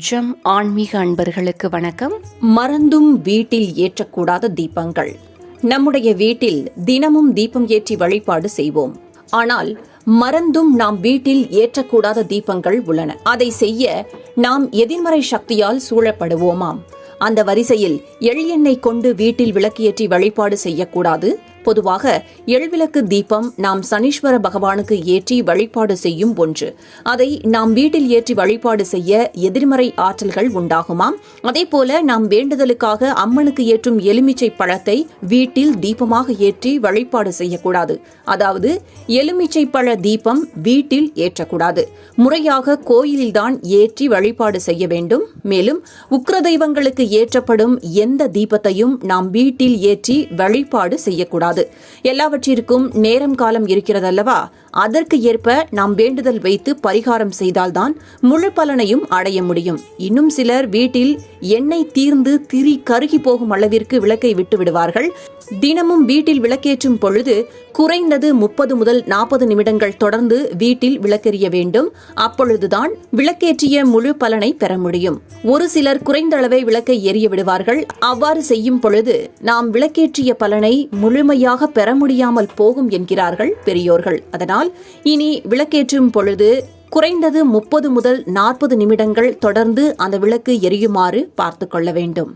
ஜம் ஆன்மீக அன்பர்களுக்கு வணக்கம். மறந்தும் வீட்டில் ஏற்றக்கூடாத தீபங்கள். நம்முடைய வீட்டில் தினமும் தீபம் ஏற்றி வழிபாடு செய்வோம். ஆனால் மறந்தும் நாம் வீட்டில் ஏற்றக்கூடாத தீபங்கள் உள்ளன. அதை செய்ய நாம் எதிர்மறை சக்தியால் சூழப்படுவோமாம். அந்த வரிசையில் எள் எண்ணெய் கொண்டு வீட்டில் விளக்கேற்றி வழிபாடு செய்யக்கூடாது. பொதுவாக எள்விளக்கு தீபம் நாம் சனீஸ்வர பகவானுக்கு ஏற்றி வழிபாடு செய்யும் ஒன்று. அதை நாம் வீட்டில் ஏற்றி வழிபாடு செய்ய எதிர்மறை ஆற்றல்கள் உண்டாகுமாம். அதேபோல நாம் வேண்டுதலுக்காக அம்மனுக்கு ஏற்றும் எலுமிச்சை பழத்தை வீட்டில் தீபமாக ஏற்றி வழிபாடு செய்யக்கூடாது. அதாவது எலுமிச்சை பழ தீபம் வீட்டில் ஏற்றக்கூடாது. முறையாக கோயிலில்தான் ஏற்றி வழிபாடு செய்ய வேண்டும். மேலும் உக்கிர தெய்வங்களுக்கு ஏற்றப்படும் எந்த தீபத்தையும் நாம் வீட்டில் ஏற்றி வழிபாடு செய்யக்கூடாது. எல்லாவற்றிற்கும் நேரம் காலம் இருக்கிறதல்லவா? அதற்கு ஏற்ப நாம் வேண்டுதல் வைத்து பரிகாரம் செய்தால்தான் முழு பலனையும் அடைய முடியும். இன்னும் சிலர் வீட்டில் எண்ணெய் தீர்ந்து திரி கருகி போகும் அளவிற்கு விளக்கை விட்டு விடுவார்கள். தினமும் வீட்டில் விளக்கேற்றும் பொழுது குறைந்தது 30 முதல் 40 நிமிடங்கள் தொடர்ந்து வீட்டில் விளக்கெரிய வேண்டும். அப்பொழுதுதான் விளக்கேற்றிய முழு பலனை பெற முடியும். ஒரு சிலர் குறைந்த அளவை விளக்கை எரிய விடுவார்கள். அவ்வாறு செய்யும் பொழுது நாம் விளக்கேற்றிய பலனை முழுமையாக பெற முடியாமல் போகும் என்கிறார்கள் பெரியோர்கள். அதனால் இனி விளக்கேற்றும் பொழுது குறைந்தது 30 முதல் 40 நிமிடங்கள் தொடர்ந்து அந்த விளக்கு எரியுமாறு பார்த்துக் கொள்ள வேண்டும்.